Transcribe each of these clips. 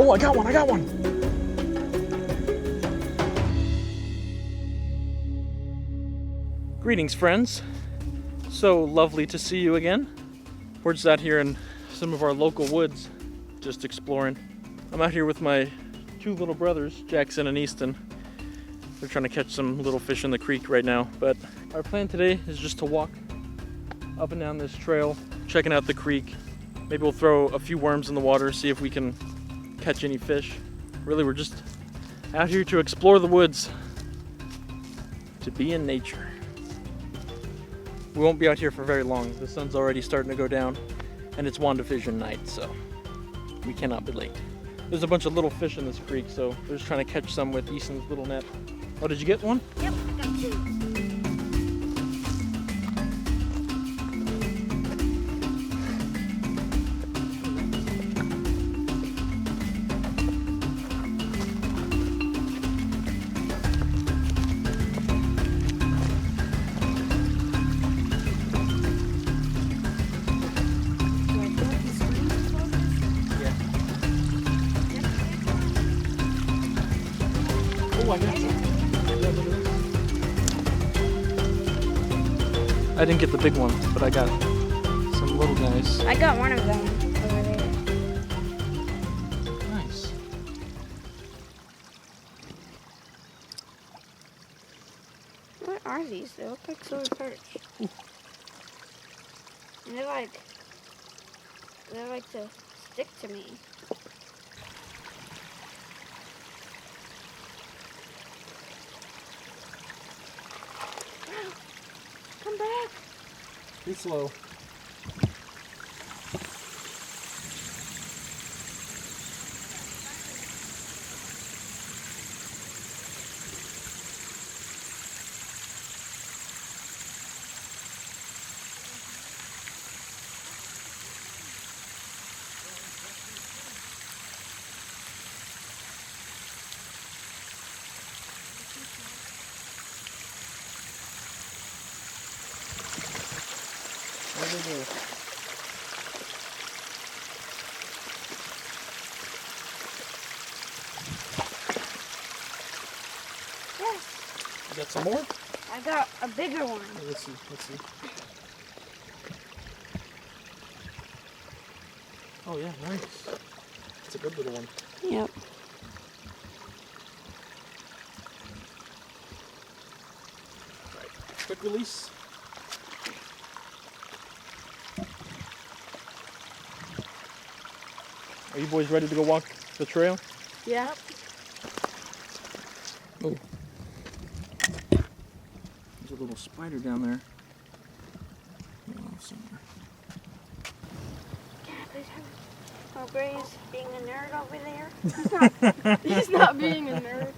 Oh, I got one, I got one. Greetings, friends. So lovely to see you again. We're just out here in some of our local woods, just exploring. I'm out here with my two little brothers, Jackson and Easton. They're trying to catch some little fish in the creek right now, but our plan today is just to walk up and down this trail, checking out the creek. Maybe we'll throw a few worms in the water, see if we can catch any fish. Really, we're just out here to explore the woods, to be in nature. We won't be out here for very long. The sun's already starting to go down, and it's WandaVision night, so we cannot be late. There's a bunch of little fish in this creek, so we're just trying to catch some with Easton's little net. Oh, did you get one? Yep, I got two. Oh, I got some. I didn't get the big one, but I got some little guys. I got one of them over there. Nice. What are these? They look like silver perch. And they like to stick to me. Come back. Be slow. What do they do? Yes. You got some more? I got a bigger one. Let's see, let's see. Oh yeah, nice. It's a good little one. Yep. Right. Quick release. Are you boys ready to go walk the trail? Yep. Oh. There's a little spider down there. Oh, somewhere. Oh, Gray's being a nerd over there. He's not being a nerd.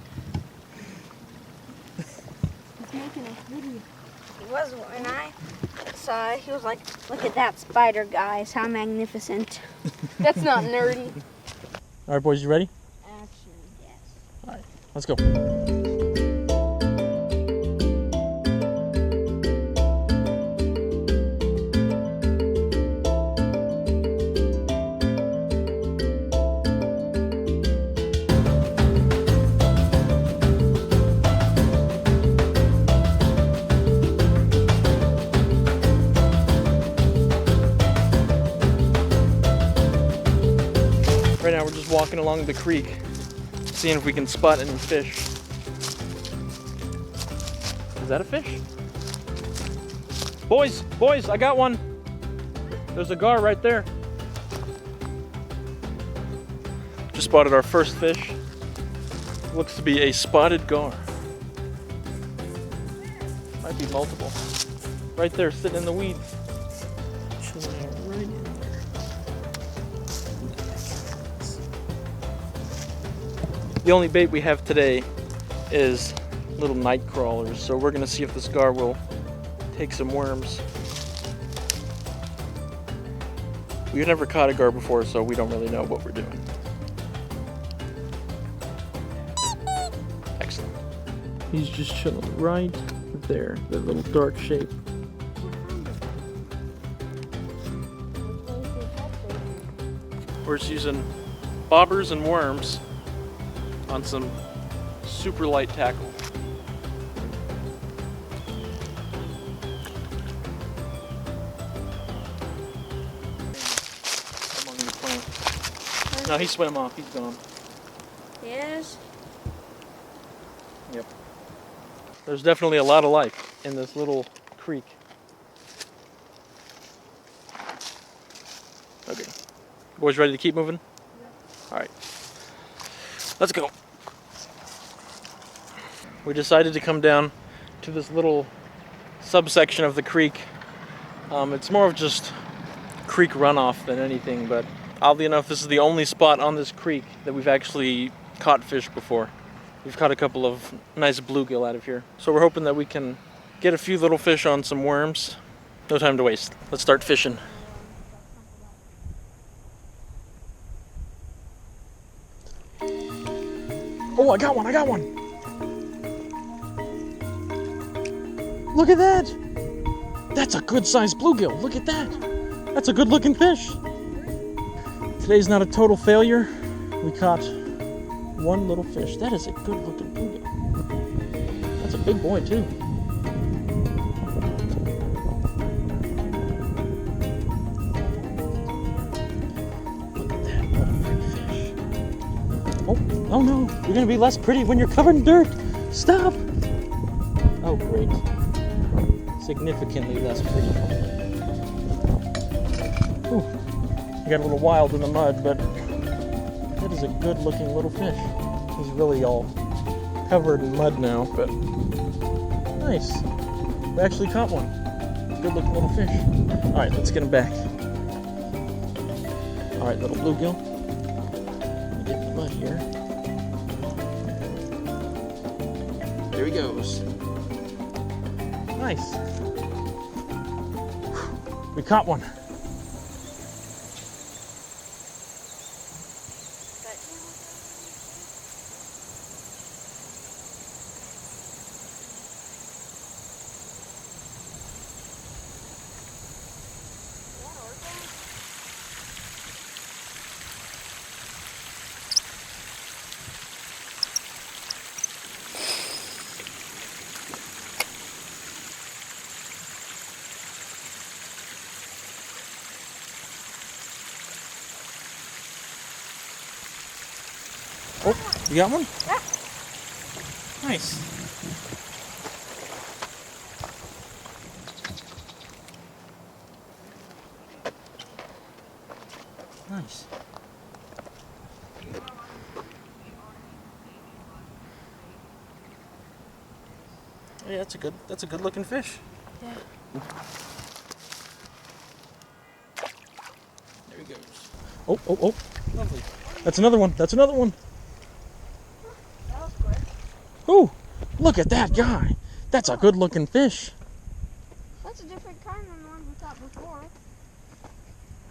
He's making a video. He was when I saw it. He was like, "Look at that spider, guys! How magnificent!" That's not nerdy. All right, boys, you ready? Actually, yes. All right, let's go. Right now we're just walking along the creek, seeing if we can spot any fish. Is that a fish? Boys, I got one. There's a gar right there. Just spotted our first fish. Looks to be a spotted gar. Might be multiple. Right there, sitting in the weeds. Chilling right in there. The only bait we have today is little night crawlers, so we're gonna see if this gar will take some worms. We've never caught a gar before, so we don't really know what we're doing. Excellent. He's just chilling right there, that little dark shape. We're just using bobbers and worms on some super light tackle. How long are you playing? No, he swam off. He's gone. Yes. Yep. There's definitely a lot of life in this little creek. Okay. Boys ready to keep moving? Yeah. Alright. Let's go. We decided to come down to this little subsection of the creek. It's more of just creek runoff than anything, but oddly enough, this is the only spot on this creek that we've actually caught fish before. We've caught a couple of nice bluegill out of here. So we're hoping that we can get a few little fish on some worms. No time to waste. Let's start fishing. Oh, I got one, I got one. Look at that. That's a good sized bluegill. Look at that. That's a good looking fish. Today's not a total failure. We caught one little fish. That is a good looking bluegill. That's a big boy too. Look at that, what a pretty fish. Oh no, you're gonna be less pretty when you're covered in dirt. Stop. Oh great. Significantly less pretty. Ooh, you got a little wild in the mud, but that is a good looking little fish. He's really all covered in mud now, but nice. We actually caught one. Good looking little fish. Alright, let's get him back. Alright, little bluegill. Let me get in the mud here. There he goes. Nice. We caught one. Oh, you got one? Yeah. Nice. Nice. Yeah, that's a good looking fish. Yeah. There he goes. Oh. Lovely. That's another one. That's another one. That was quick. Ooh, look at that guy. That's a good looking fish. That's a different kind than the one we caught before.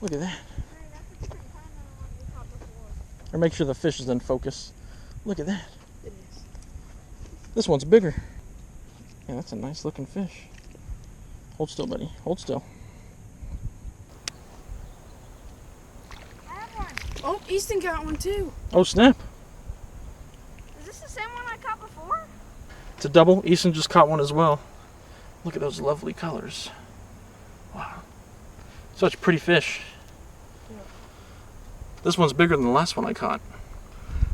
Look at that. Hey, that's a different kind than the one we caught before. Or make sure the fish is in focus. Look at that. This one's bigger. Yeah, that's a nice looking fish. Hold still, buddy. Hold still. I have one. Oh, Easton got one too. Oh, snap. Is this the same one I caught before? It's a double. Easton just caught one as well. Look at those lovely colors. Wow. Such pretty fish. Yeah. This one's bigger than the last one I caught.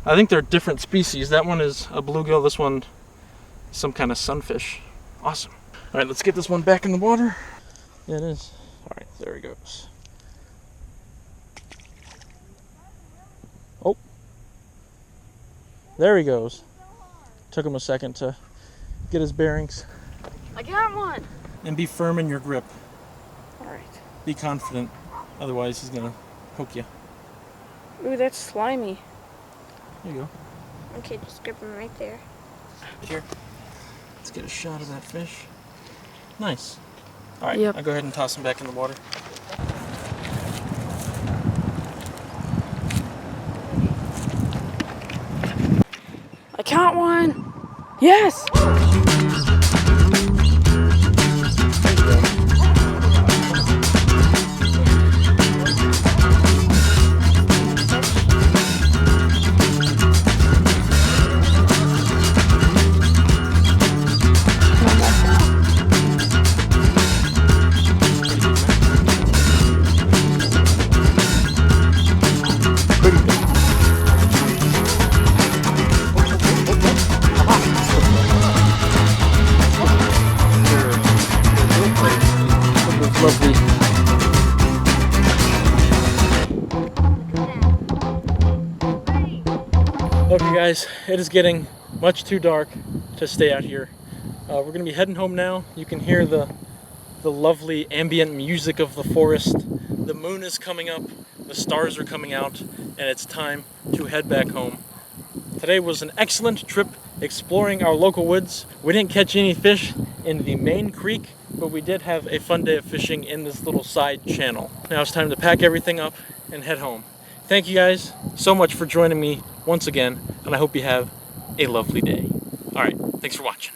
I think they're different species. That one is a bluegill. This one, some kind of sunfish. Awesome. All right, let's get this one back in the water. Yeah, it is. All right, there he goes. Oh. There he goes. Took him a second to get his bearings. I got one. And be firm in your grip. All right. Be confident. Otherwise, he's going to hook you. Ooh, that's slimy. There you go. Okay, just grip him right there. Here. Let's get a shot of that fish. Nice. All right, Yep. I'll go ahead and toss him back in the water. I caught one. Yes. guys, it is getting much too dark to stay out here. We're gonna be heading home now. You can hear the lovely ambient music of the forest. The moon is coming up, the stars are coming out, and it's time to head back home. Today was an excellent trip exploring our local woods. We didn't catch any fish in the main creek, but we did have a fun day of fishing in this little side channel. Now it's time to pack everything up and head home. Thank you guys so much for joining me once again, and I hope you have a lovely day. All right, thanks for watching.